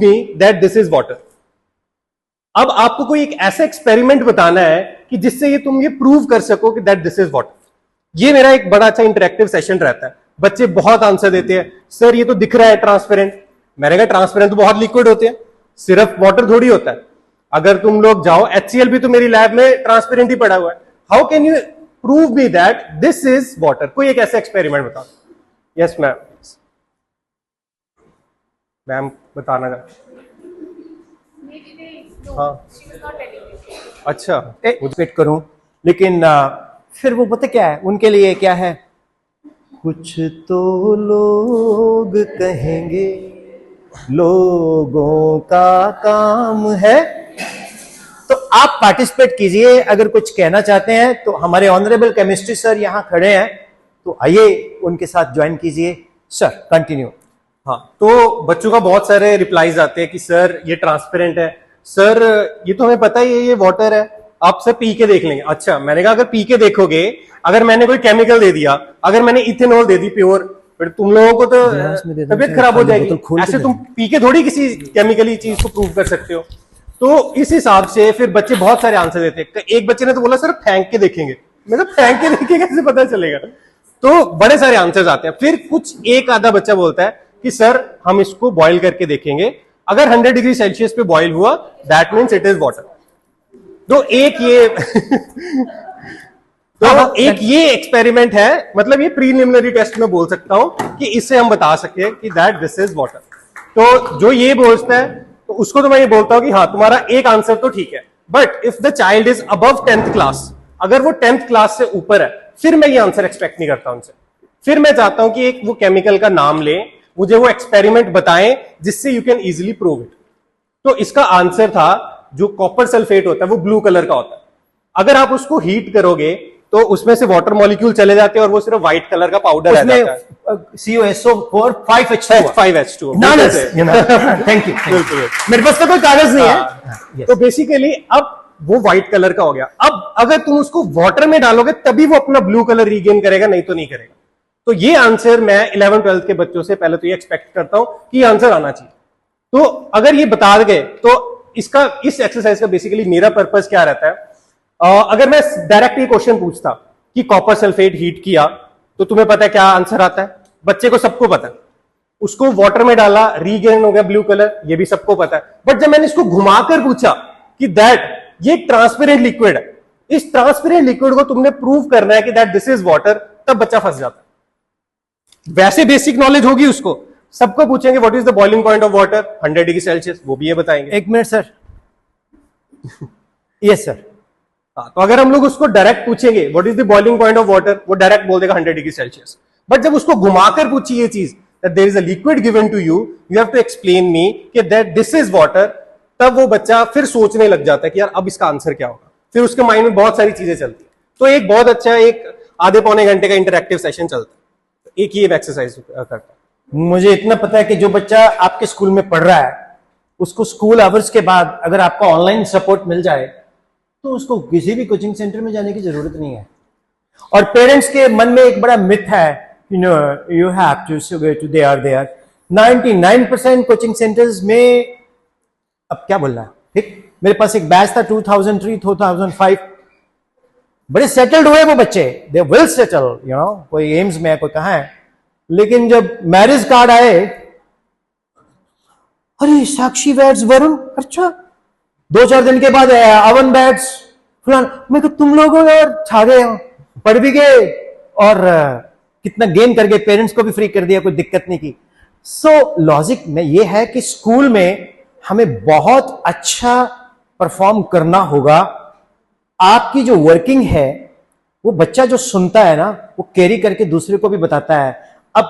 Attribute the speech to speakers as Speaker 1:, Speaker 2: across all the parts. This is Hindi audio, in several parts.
Speaker 1: Me that this is water. अब आपको कोई एक ऐसा एक्सपेरिमेंट बताना है कि जिससे ये तुम ये प्रूव कर सको कि दैट दिस इज वाटर। ये मेरा एक बड़ा अच्छा इंटरेक्टिव सेशन रहता है। बच्चे बहुत आंसर देते हैं, सर ये तो दिख रहा है ट्रांसपेरेंट। मैंने कहा ट्रांसपेरेंट तो बहुत लिक्विड होते हैं, सिर्फ वाटर थोड़ी होता है। अगर तुम लोग जाओ, HCl भी तो मेरी लैब में ट्रांसपेरेंट ही पड़ा हुआ है। How can you prove me that this is water? कोई एक ऐसा एक्सपेरिमेंट बताओ। यस मैम, मैम बताना। हाँ अच्छा,
Speaker 2: वेट करूं, लेकिन फिर वो पता क्या है उनके लिए, क्या है, कुछ तो लोग कहेंगे लोगों का काम है। तो आप पार्टिसिपेट कीजिए, अगर कुछ कहना चाहते हैं तो हमारे ऑनरेबल केमिस्ट्री सर यहाँ खड़े हैं, तो आइए उनके साथ ज्वाइन कीजिए। Sir continue.
Speaker 1: हाँ, तो बच्चों का बहुत सारे रिप्लाईज आते हैं कि सर ये ट्रांसपेरेंट है, सर ये तो हमें पता ही है ये वाटर है, आप सर पी के देख लेंगे। अच्छा, मैंने कहा अगर पी के देखोगे, अगर मैंने कोई केमिकल दे दिया, अगर मैंने इथेनॉल दे दी प्योर, फिर तुम लोगों को तो तबीयत खराब हो जाएगी। ऐसे तुम पी के थोड़ी किसी केमिकली चीज को प्रूव कर सकते हो। तो इस हिसाब से फिर बच्चे बहुत सारे आंसर देते हैं। एक बच्चे ने तो बोला सर फेंक के देखेंगे। मतलब फेंक के देखेंगे कैसे पता चलेगा? तो बड़े सारे आंसर्स आते हैं। फिर कुछ एक आधा बच्चा बोलता है कि सर हम इसको बॉईल करके देखेंगे, अगर 100 डिग्री सेल्सियस पे बॉईल हुआ that means it is water. तो एक ये तो एक ये एक्सपेरिमेंट है, मतलब ये प्रीलिमिनरी टेस्ट में बोल सकता हूं कि इससे हम बता सके कि दैट दिस इज वाटर। तो जो ये बोलता है तो उसको तो मैं ये बोलता हूं कि हाँ तुम्हारा एक आंसर तो ठीक है, but if the child is above 10th class, अगर वो 10th क्लास से ऊपर है, फिर मैं ये आंसर एक्सपेक्ट नहीं करता उनसे। फिर मैं चाहता हूं कि एक वो केमिकल का नाम ले, मुझे वो एक्सपेरिमेंट बताएं जिससे you can easily prove it. तो इसका आंसर था जो कॉपर सल्फेट होता है वो ब्लू कलर का होता है। अगर आप उसको हीट करोगे तो उसमें से वाटर मॉलिक्यूल चले जाते हैं और वो सिर्फ व्हाइट कलर का पाउडर रह जाता है।
Speaker 2: CuSO4 5H2O। Thank you. मेरे पास तो कोई कागज नहीं है।
Speaker 1: तो बेसिकली अब वो व्हाइट कलर का हो गया। अब अगर तुम उसको वाटर में डालोगे तभी वो अपना ब्लू कलर रीगेन करेगा, नहीं तो नहीं करेगा। तो ये आंसर मैं 11th-12th के बच्चों से पहले तो ये एक्सपेक्ट करता हूं कि ये आंसर आना चाहिए। तो अगर ये बता गए तो इसका, इस एक्सरसाइज का बेसिकली मेरा पर्पस क्या रहता है, अगर मैं डायरेक्ट ये क्वेश्चन पूछता कि कॉपर सल्फेट हीट किया तो तुम्हें पता है क्या आंसर आता है? बच्चे को सबको पता है। उसको वाटर में डाला, रीगेन हो गया ब्लू कलर, ये भी सबको पता है। बट जब मैंने इसको घुमाकर पूछा कि दैट ये ट्रांसपेरेंट लिक्विड है, इस ट्रांसपेरेंट लिक्विड को तुमने प्रूव करना है कि दैट दिस इज वाटर, तब बच्चा फंस जाता है। वैसे बेसिक नॉलेज होगी उसको, सबको पूछेंगे what is the boiling point of water, 100 degree Celsius, वो भी ये बताएंगे।
Speaker 2: एक मिनट सर। Yes sir.
Speaker 1: तो अगर हम लोग उसको डायरेक्ट पूछेंगे what is the boiling point of water, वो डायरेक्ट बोल देगा 100 डिग्री सेल्सियस। बट जब उसको घुमाकर पूछी ये चीज that there is a liquid given to you, you have to explain me कि दैट दिस इज वाटर, तब वो बच्चा फिर सोचने लग जाता है कि यार अब इसका आंसर क्या होगा। फिर उसके माइंड में बहुत सारी चीजें चलती है। तो एक बहुत अच्छा एक आधे पौने घंटे का इंटरेक्टिव सेशन चलता है, एक ही एक्सरसाइज करता है।
Speaker 2: मुझे इतना पता है कि जो बच्चा आपके स्कूल में पढ़ रहा है उसको स्कूल आवर्स के बाद अगर आपका ऑनलाइन सपोर्ट मिल जाए तो उसको किसी भी कोचिंग सेंटर में जाने की जरूरत नहीं है। और पेरेंट्स के मन में एक बड़ा मिथ है, you have to go to there 99% coaching centres में, अब क्या बोल रहा है, ठीक, मेरे पास एक बैच था 2003-2005, बड़े सेटल्ड हुए वो बच्चे, दे विल सेटल, कोई एम्स में है, कोई कहां है। लेकिन जब मैरिज कार्ड आए, अरे साक्षी बैट्स वरुण, अच्छा 2-4 दिन के बाद अवन बैट्स फलान, मैं कहा तुम लोग यार छा गए, पढ़ भी गए और कितना गेन कर गए, पेरेंट्स को भी फ्री कर दिया, कोई दिक्कत नहीं की। सो लॉजिक में ये है कि स्कूल में हमें बहुत अच्छा परफॉर्म करना होगा। आपकी जो वर्किंग है वो बच्चा जो सुनता है ना वो कैरी करके दूसरे को भी बताता है। अब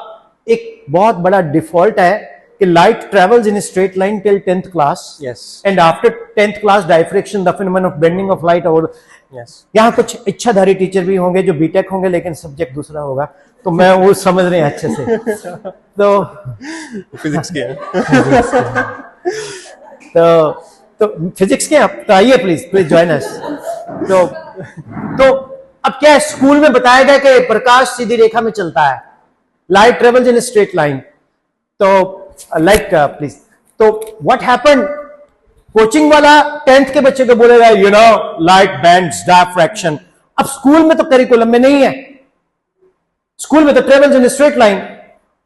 Speaker 2: एक बहुत बड़ा डिफॉल्ट है कि light travels in straight line till 10th class, and after 10th class diffraction, the phenomenon of bending of light. और यहाँ कुछ इच्छाधारी टीचर भी होंगे जो बीटेक होंगे लेकिन सब्जेक्ट दूसरा होगा, तो मैं वो समझ रहे हैं अच्छे से। तो
Speaker 1: फिजिक्स के
Speaker 2: तो फिजिक्स के आप तो आइए प्लीज ज्वाइन अस। तो अब क्या है, स्कूल में बताया गया कि प्रकाश सीधी रेखा में चलता है, light travels in straight line, तो लाइक प्लीज। तो व्हाट हैपेंड, कोचिंग वाला 10th के बच्चे को बोलेगा लाइट बैंड्स डायफ्रैक्शन। अब स्कूल में तो करिकुलम में नहीं है, स्कूल में तो ट्रेवल्स इन स्ट्रेट लाइन।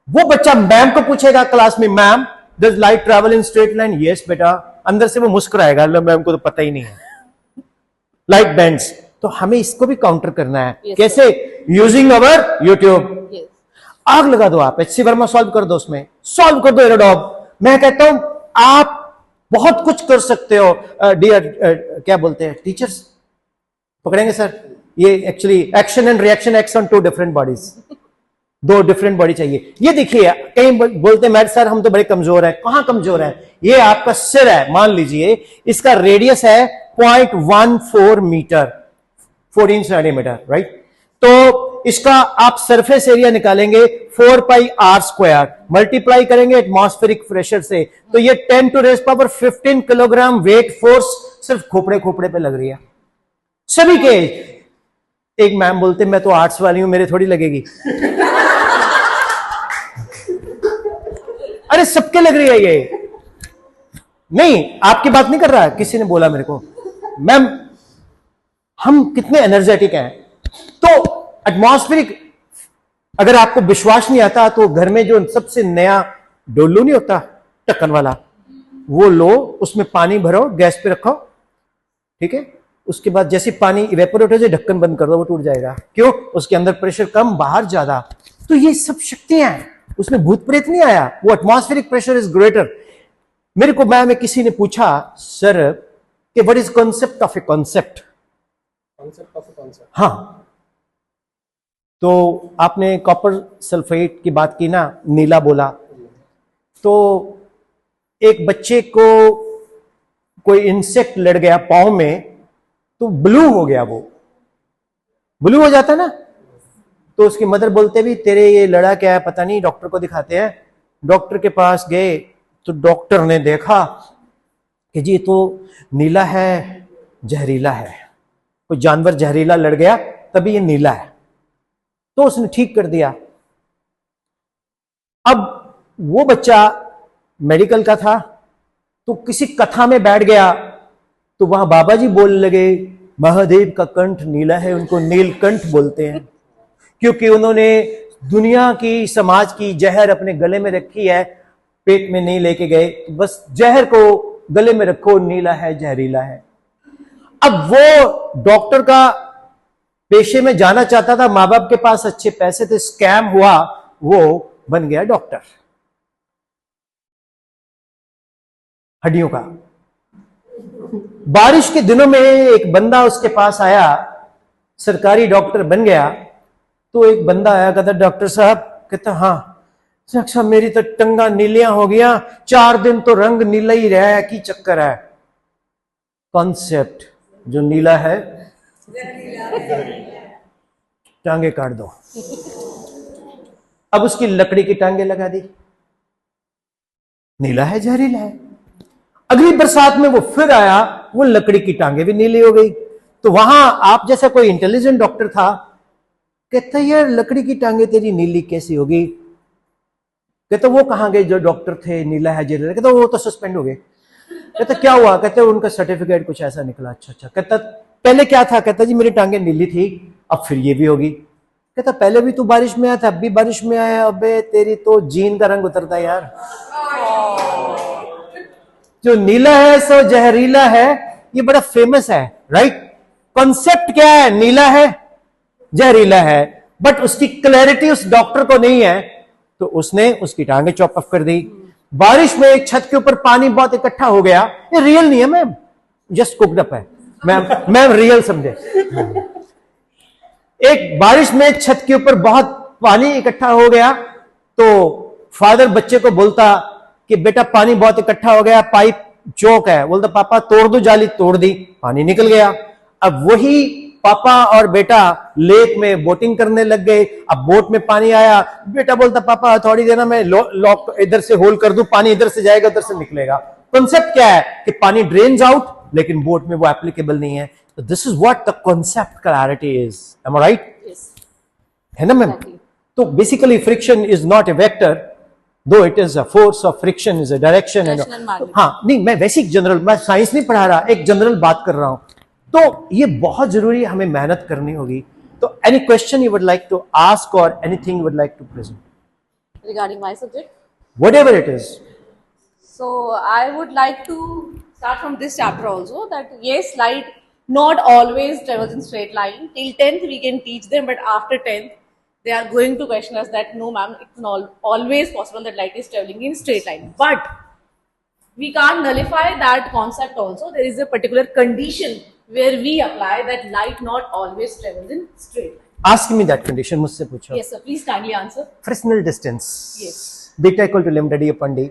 Speaker 2: वो बच्चा मैम को पूछेगा क्लास में, ma'am does light travel in straight line? Yes बेटा। अंदर से वो मुस्कुराएगा, मैम को तो पता ही नहीं है। Light bands. तो हमें इसको भी काउंटर करना है।
Speaker 3: Yes,
Speaker 2: कैसे? Using our YouTube.
Speaker 3: Yes.
Speaker 2: आग लगा दो, आप HC वर्मा सॉल्व कर दो, उसमें सॉल्व कर दो एरोडॉब। मैं कहता हूं आप बहुत कुछ कर सकते हो। डियर क्या बोलते हैं टीचर्स, पकड़ेंगे सर? ये actually action and reaction x on 2 different bodies, 2 different body चाहिए। ये देखिए, कहीं बोलते हैं सर हम तो बड़े कमजोर है। कहां कमजोर है? ये आपका सिर है, मान लीजिए इसका रेडियस है 0.14 मीटर, 14 सेंटीमीटर, राइट? तो इसका आप सरफेस एरिया निकालेंगे 4 पाई आर स्क्वायर, मल्टीप्लाई करेंगे एटमॉस्फेरिक प्रेशर से, तो ये 10 to raise power 15 kilogram weight force सिर्फ खोपड़े खोपड़े पे लग रही है सभी के। एक मैम बोलते मैं तो आर्ट्स वाली हूं, मेरे थोड़ी लगेगी। अरे सबके लग रही है ये। नहीं, आपकी बात नहीं कर रहा, किसी ने बोला मेरे को, मैम हम कितने एनर्जेटिक हैं। तो एटमॉस्फेरिक, अगर आपको विश्वास नहीं आता तो घर में जो सबसे नया डोलू नहीं होता ढक्कन वाला, वो लो, उसमें पानी भरो, गैस पे रखो, ठीक है? उसके बाद जैसे पानी इवेपोरेट हो जाए ढक्कन बंद कर दो, वो टूट जाएगा। क्यों? उसके अंदर प्रेशर कम, बाहर ज्यादा। तो ये सब शक्तियां हैं, उसमें भूत प्रेत नहीं आया, वो एटमॉस्फेरिक प्रेशर इज ग्रेटर। मेरे को में किसी ने पूछा, सर कि what is concept of a concept? हाँ, तो आपने कॉपर सल्फेट की बात की ना, नीला बोला, तो एक बच्चे को कोई इंसेक्ट लड़ गया पांव में, तो ब्लू हो गया, वो ब्लू हो जाता ना। तो उसकी मदर बोलते भी तेरे ये लड़ा क्या है पता नहीं, डॉक्टर को दिखाते हैं। डॉक्टर के पास गए तो डॉक्टर ने देखा कि जी तो नीला है, जहरीला है, कोई जानवर जहरीला लड़ गया तभी ये नीला है। तो उसने ठीक कर दिया। अब वो बच्चा मेडिकल का था, तो किसी कथा में बैठ गया, तो वहां बाबा जी बोलने लगे महादेव का कंठ नीला है, उनको नीलकंठ बोलते हैं, क्योंकि उन्होंने दुनिया की, समाज की जहर अपने गले में रखी है, पेट में नहीं लेके गए, बस जहर को गले में रखो, नीला है, जहरीला है। अब वो डॉक्टर का पेशे में जाना चाहता था, माँ बाप के पास अच्छे पैसे थे, स्कैम हुआ, वो बन गया डॉक्टर हड्डियों का। बारिश के दिनों में एक बंदा उसके पास आया, सरकारी डॉक्टर बन गया। तो एक बंदा आया, कहता डॉक्टर साहब, कहता हाँ अच्छा मेरी तो टंगा नीलियां हो गया, 4 दिन तो रंग नीला ही रहा है, की चक्कर है? कॉन्सेप्ट, जो नीला है टांगे काट दो। अब उसकी लकड़ी की टांगे लगा दी, नीला है, जहरीला है। अगली बरसात में वो फिर आया, वो लकड़ी की टांगे भी नीली हो गई। तो वहां आप जैसा कोई इंटेलिजेंट डॉक्टर था, कहता यार लकड़ी की टांगे तेरी नीली कैसी होगी? कहता वो कहां गए जो डॉक्टर थे, नीला है जहरीला? कहता वो तो सस्पेंड हो गए। कहता क्या हुआ? कहते उनका सर्टिफिकेट कुछ ऐसा निकला। अच्छा अच्छा। कहता पहले क्या था? कहता जी मेरी टांगे नीली थी, अब फिर ये भी होगी। कहता पहले भी तू बारिश में आया था, अब भी बारिश में आया, अबे तेरी तो जीन का रंग उतरता है यार। जो नीला है सो जहरीला है, ये बड़ा फेमस है, राइट? कॉन्सेप्ट क्या है? नीला है, जहरीला है, बट उसकी क्लैरिटी उस डॉक्टर को नहीं है, तो उसने उसकी टांगे चॉप ऑफ कर दी। बारिश में एक छत के ऊपर पानी बहुत इकट्ठा हो गया, ये रियल नहीं है मैम, जस्ट कुक्ड अप है मैम, रियल समझे। एक बारिश में छत के ऊपर बहुत पानी इकट्ठा हो गया, तो फादर बच्चे को बोलता कि बेटा पानी बहुत इकट्ठा हो गया, पाइप चौक है। बोलता पापा तोड़ दो जाली, तोड़ दी, पानी निकल गया। अब वही पापा और बेटा लेक में बोटिंग करने लग गए। अब बोट में पानी आया, बेटा बोलता पापा थोड़ी देर में लॉक इधर से होल कर दूं, पानी इधर से जाएगा उधर से निकलेगा। कॉन्सेप्ट क्या है कि पानी ड्रेन्स आउट, लेकिन बोट में वो एप्लीकेबल नहीं है। तो this is what the concept clarity is. Am I right? है ना मैम? तो basically friction is not a vector, though it is a force of friction is a direction
Speaker 3: Direction and magnitude.
Speaker 2: हाँ नहीं, मैं बेसिक जनरल, मैं साइंस नहीं पढ़ा रहा, एक जनरल बात कर रहा हूं। तो ये बहुत जरूरी है, हमें मेहनत करनी होगी। तो any question you would like to ask or anything you would like to present,
Speaker 3: Regarding my subject,
Speaker 2: whatever it is.
Speaker 3: so I would like to start from this chapter also, that yes, light not always travels in straight line. Till 10th we can teach them, but after 10th they are going to question us that no ma'am, it's not always possible that light is traveling in straight line. But we can't nullify that concept also. There is a particular condition where we apply that light not always travels in straight line.
Speaker 2: Ask me that condition, मुझसे पूछो।
Speaker 3: Yes sir, please kindly answer.
Speaker 2: Fresnel distance,
Speaker 3: Yes.
Speaker 2: Beta equal to lambda d upon d.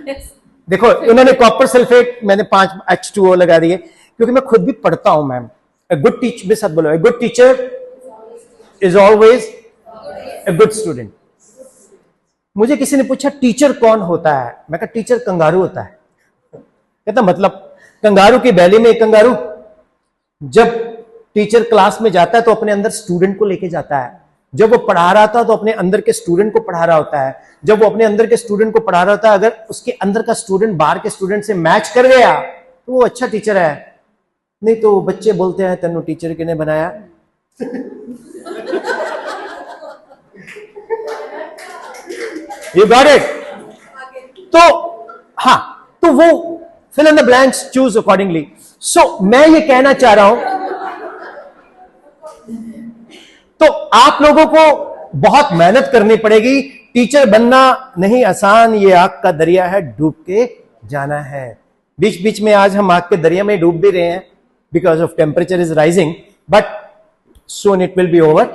Speaker 3: Yes.
Speaker 2: देखो उन्होंने कॉपर सल्फेट, मैंने 5 H2O लगा दिए, क्योंकि मैं खुद भी पढ़ता हूं मैम। ए गुड टीचर, मेरे साथ बोलो, a good teacher is always a good student. मुझे किसी ने पूछा टीचर कौन होता है, मैं कहा टीचर कंगारू होता है। कहता मतलब कंगारू की बैली में एक कंगारू, जब टीचर क्लास में जाता है तो अपने अंदर स्टूडेंट को लेके जाता है। जब वो पढ़ा रहा था तो अपने अंदर के स्टूडेंट को पढ़ा रहा होता है। जब वो अपने अंदर के स्टूडेंट को पढ़ा रहा होता है, अगर उसके अंदर का स्टूडेंट बाहर के स्टूडेंट से मैच कर गया तो वो अच्छा टीचर है। नहीं तो बच्चे बोलते हैं तेनू टीचर किने बनाया। You got it? तो हाँ, तो वो fill in the blanks, choose accordingly. So मैं ये कहना चाह रहा हूं, तो आप लोगों को बहुत मेहनत करनी पड़ेगी। टीचर बनना नहीं आसान, ये आग का दरिया है, डूब के जाना है। बीच बीच में आज हम आग के दरिया में डूब भी रहे हैं, because of temperature is rising, but soon it will be over.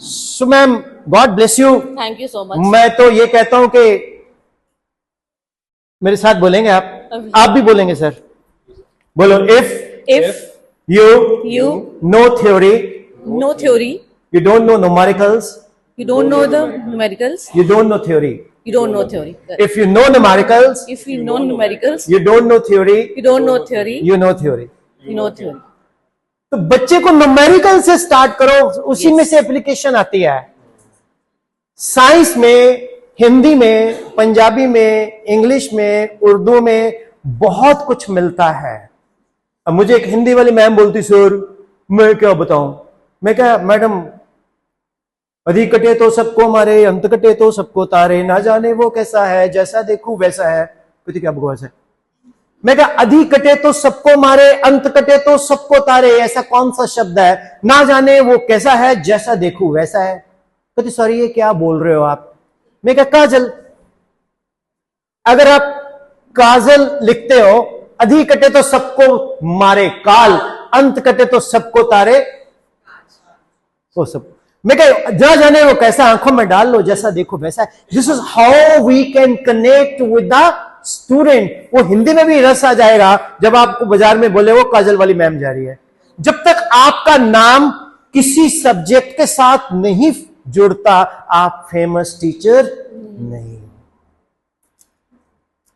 Speaker 2: So ma'am, God bless you.
Speaker 3: Thank you so much.
Speaker 2: मैं तो ये कहता हूं कि मेरे साथ बोलेंगे आप भी बोलेंगे सर। बोलो, if you know theory,
Speaker 3: no theory,
Speaker 2: you don't know numericals,
Speaker 3: you don't know the numericals,
Speaker 2: you don't know theory.
Speaker 3: you don't know theory.
Speaker 2: If you know numericals,
Speaker 3: If you know numericals,
Speaker 2: you don't know theory,
Speaker 3: you don't know theory,
Speaker 2: you know theory.
Speaker 3: you know theory.
Speaker 2: तो बच्चे को न्यूमेरिकल से स्टार्ट करो, उसी में से एप्लीकेशन आती है। साइंस में, हिंदी में, पंजाबी में, इंग्लिश में, उर्दू में बहुत कुछ मिलता है। अब मुझे एक हिंदी वाली मैम बोलती, सर मैं क्या बताऊं। मैं क्या मैडम, अधिक कटे तो सबको मारे, अंत कटे तो सबको तारे, ना जाने वो कैसा है, जैसा देखूं वैसा है। कहती क्या बकवास है। मैं कहा अधिक कटे तो सबको मारे, अंत कटे तो सबको तारे, ऐसा कौन सा शब्द है, ना जाने वो कैसा है, जैसा देखूं वैसा है। कहती सॉरी ये क्या बोल रहे हो आप। मैं कहा काजल, अगर आप काजल लिखते हो, अधिक कटे तो सबको मारे काल, अंत कटे तो सबको तारे, वो सब। मैं कहा जा जाने वो कैसा, आंखों में डाल लो, जैसा देखो वैसा है। This is how we can connect with the student. वो हिंदी में भी रस आ जाएगा जब आपको बाजार में बोले वो काजल वाली मैम जा रही है। जब तक आपका नाम किसी सब्जेक्ट के साथ नहीं जुड़ता, आप फेमस टीचर नहीं।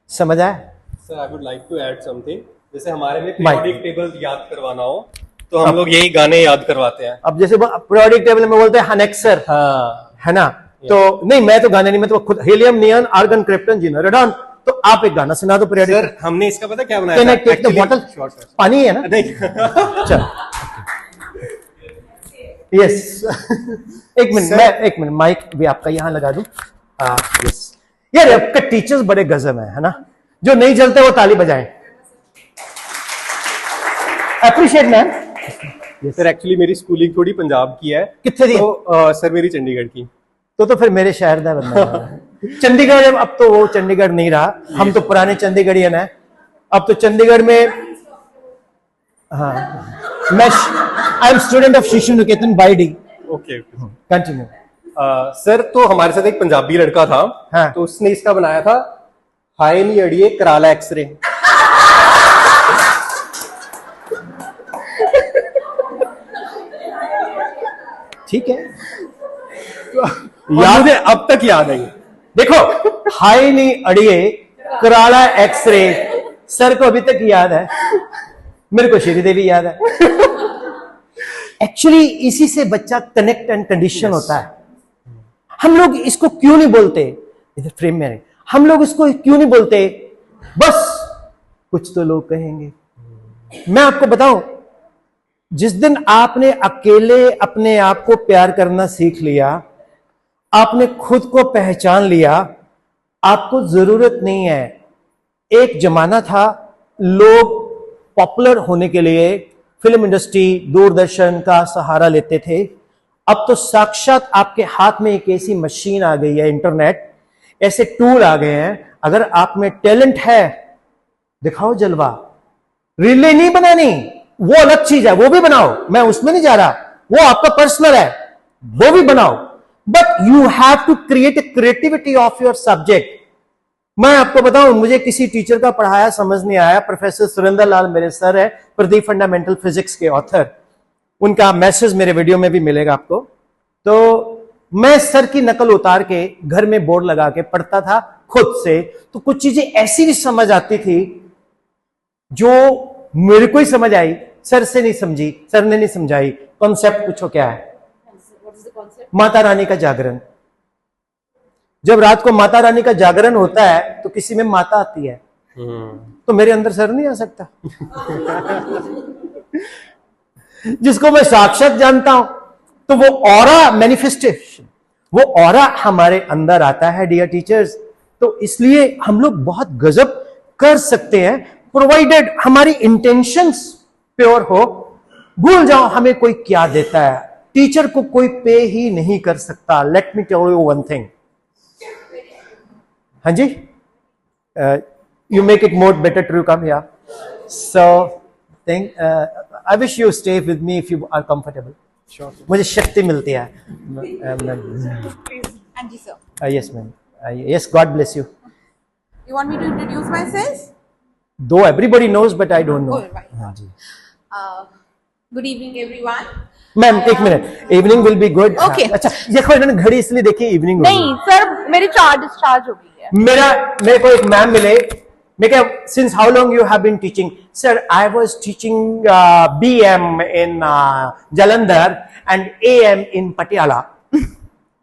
Speaker 2: समझ आया?
Speaker 1: Sir I would like to add something. जैसे हमारे में
Speaker 2: Mike.
Speaker 1: पीरियोडिक टेबल याद करवाना हो तो हम लोग यही गाने याद करवाते हैं।
Speaker 2: अब जैसे पीरियोडिक टेबल में बोलते हैं हनेक्सर,
Speaker 1: हाँ,
Speaker 2: है ना? तो नहीं, मैं तो गाने नहीं, मैं तो खुद हीलियम, नियन, आर्गन, क्रिप्टन, जीनो, रेडॉन। तो आप एक गाना सुना दो पीरियोडिक।
Speaker 1: सर हमने इसका पता क्या बनाया
Speaker 2: कैन आई
Speaker 1: था?
Speaker 2: Take the
Speaker 1: Actually,
Speaker 2: bottle?
Speaker 1: short, short.
Speaker 2: पानी है ना?
Speaker 1: नहीं
Speaker 2: चल, यस। एक मिनट माइक भी आपका यहां लगा दूं। यस यार, आपका टीचर्स बड़े गजब है ना? जो नहीं जलते वो ताली बजाएं। Appreciate ma'am.
Speaker 1: सर एक्चुअली मेरी स्कूलिंग थोड़ी पंजाब की है।
Speaker 2: कितने दी?
Speaker 1: तो सर मेरी चंडीगढ़ की।
Speaker 2: तो फिर मेरे शहर का बंदा है। चंडीगढ़, अब तो वो चंडीगढ़ नहीं रहा, हम तो पुराने चंडीगढ़ ही है। अब तो चंडीगढ़ में, हाँ, मैं I am student of Shishu Niketan बाईडी।
Speaker 1: Okay
Speaker 2: continue.
Speaker 1: सर तो हमारे साथ एक पंजाबी लड़का था।
Speaker 2: हाँ।
Speaker 1: तो उसने इसका बनाया था, हाय नी अड़िए कराला एक्सरे।
Speaker 2: ठीक है,
Speaker 1: याद है, अब तक याद है ये।
Speaker 2: देखो, हाई नहीं अड़िए कराला एक्सरे, सर को अभी तक याद है, मेरे को श्रीदेवी याद है। एक्चुअली इसी से बच्चा कनेक्ट एंड कंडीशन होता है। हम लोग इसको क्यों नहीं बोलते, इधर फ्रेम में हम लोग इसको क्यों नहीं बोलते? बस कुछ तो लोग कहेंगे। मैं आपको बताऊं, जिस दिन आपने अकेले अपने आप को प्यार करना सीख लिया, आपने खुद को पहचान लिया, आपको जरूरत नहीं है। एक जमाना था लोग पॉपुलर होने के लिए फिल्म इंडस्ट्री, दूरदर्शन का सहारा लेते थे। अब तो साक्षात आपके हाथ में एक ऐसी मशीन आ गई है, इंटरनेट, ऐसे टूल आ गए हैं। अगर आप में टैलेंट है, दिखाओ जलवा। रीलें नहीं बनानी, वो अलग चीज है, वो भी बनाओ, मैं उसमें नहीं जा रहा, वो आपका पर्सनल है, वो भी बनाओ। But you have to create a creativity of your subject. मैं आपको बताऊं, मुझे किसी टीचर का पढ़ाया समझ नहीं आया। प्रोफेसर सुरेंद्र लाल मेरे सर है, प्रदीप फंडामेंटल फिजिक्स के ऑथर, उनका मैसेज मेरे वीडियो में भी मिलेगा आपको। तो मैं सर की नकल उतार के घर में बोर्ड लगा के पढ़ता था खुद से, तो कुछ चीजें ऐसी भी समझ आती थी जो मेरे को ही समझ आई, सर से नहीं समझी, सर ने नहीं समझाई। कॉन्सेप्ट पूछो क्या है? माता रानी का जागरण। जब रात को माता रानी का जागरण होता है तो किसी में माता आती है, तो मेरे अंदर सर नहीं आ सकता। जिसको मैं साक्षात जानता हूं, तो वो ऑरा मैनिफेस्टेशन, वो ऑरा हमारे अंदर आता है डियर टीचर्स। तो इसलिए हम लोग बहुत गजब कर सकते हैं, प्रोवाइडेड हमारी इंटेंशंस प्योर हो। भूल जाओ हमें कोई क्या देता है, टीचर को कोई पे ही नहीं कर सकता। Let me tell you one thing. हाँ जी, you make it more better to come here, so think I wish you stay with me if you are comfortable. मुझे शक्ति मिलती है।
Speaker 4: Anji sir,
Speaker 2: yes ma'am, yes, God bless you.
Speaker 4: you want me to introduce myself?
Speaker 2: Though everybody knows but I don't know.
Speaker 4: Oh, right.
Speaker 2: हाँ जी
Speaker 4: Good evening everyone.
Speaker 2: मैम, एक minute, evening will be good.
Speaker 4: Okay.
Speaker 2: अच्छा, देखो इन्होंने घड़ी इसलिए देखी, इवनिंग
Speaker 4: नहीं सर, मेरी चार्ज डिस्चार्ज हो गई है।
Speaker 2: मेरे को एक मैम मिले, मैं क्या, since how long you have been teaching? Sir, I was teaching BM in Jalandhar and AM in Patiala.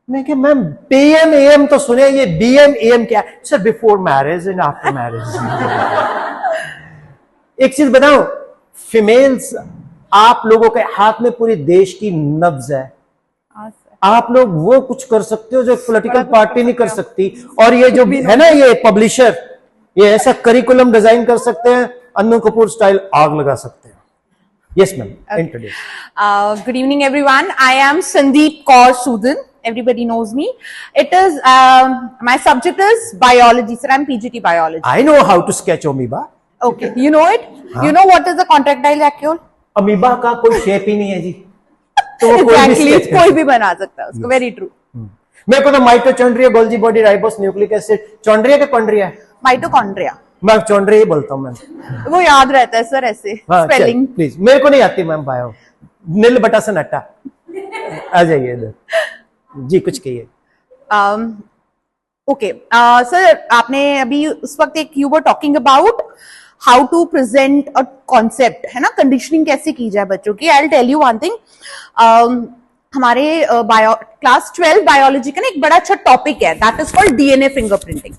Speaker 2: मैं क्या मैम, PM AM तो सुने, ये BM AM क्या है? Sir, before marriage and after marriage. एक चीज बताओ, फीमेल्स, आप लोगों के हाथ में पूरी देश की नब्ज है। आप लोग वो कुछ कर सकते हो जो पॉलिटिकल पार्टी नहीं कर सकती। और ये जो है ना, ये पब्लिशर, ये ऐसा करिकुलम डिजाइन कर सकते हैं, अन्नू कपूर स्टाइल आग लगा सकते हैं। Yes ma'am, introduce.
Speaker 4: Good evening everyone. I am Sandeep Kaur Sudan. Everybody knows me. It is my subject is biology. Sir, I'm PGT biology.
Speaker 2: I know how to sketch amoeba.
Speaker 4: Okay, you know it. You know what is the contractile vacuole?
Speaker 2: Amoeba का कोई शेप ही नहीं है जी, तो वो कोई भी
Speaker 4: Exactly,
Speaker 2: sketch कर
Speaker 4: कोई भी बना सकता है उसको। Very true.
Speaker 2: मेरे को तो mitochondria, Golgi body, ribose, nucleic acid, chondria का कॉन्ड्रिया है,
Speaker 4: Mitochondria.
Speaker 2: मैं चॉन्ड्रिया ही बोलता हूँ मैम।
Speaker 4: वो याद रहता है सर ऐसे स्पेलिंग।
Speaker 2: प्लीज, मेरे को नहीं आती मैम बायो। नील बटा सन्नाटा। आ जाइए इधर जी, कुछ कहिए।
Speaker 4: ओके सर, आपने अभी उस वक्त एक you were talking about how to present a concept, है ना, कंडीशनिंग कैसे की जाए बच्चों की। I will tell you one thing. हमारे क्लास 12 बायोलॉजी का ना एक बड़ा अच्छा टॉपिक है, that is called DNA fingerprinting.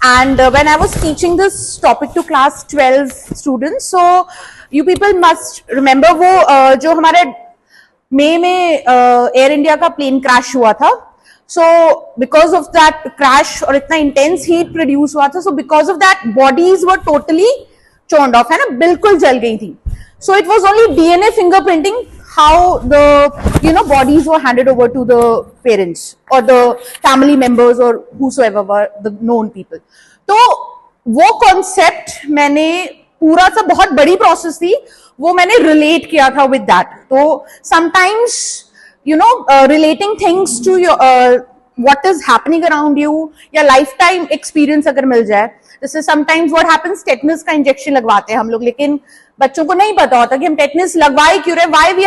Speaker 4: And when I was teaching this topic to class 12 students, so you people must remember वो जो हमारे मई में एयर इंडिया का प्लेन क्रैश हुआ था। So because of that crash और इतना intense heat produce हुआ था, so because of that bodies were totally churned off, है ना, बिल्कुल जल गई थी। So it was only DNA fingerprinting how the bodies were handed over to the parents or the family members or whosoever were the known people. तो वो concept मैंने पूरा सा, बहुत बड़ी प्रोसेस थी वो, मैंने रिलेट किया था विद दैट। तो sometimes relating things to your what is happening around you या लाइफ टाइम एक्सपीरियंस अगर मिल जाए, जैसे समटाइम्स व्हाट हैपेंस, टेटनस का इंजेक्शन लगवाते हैं हम लोग, लेकिन बच्चों को नहीं पता होता कि हम टेटनस लगवाए क्यों रहे, व्हाई वी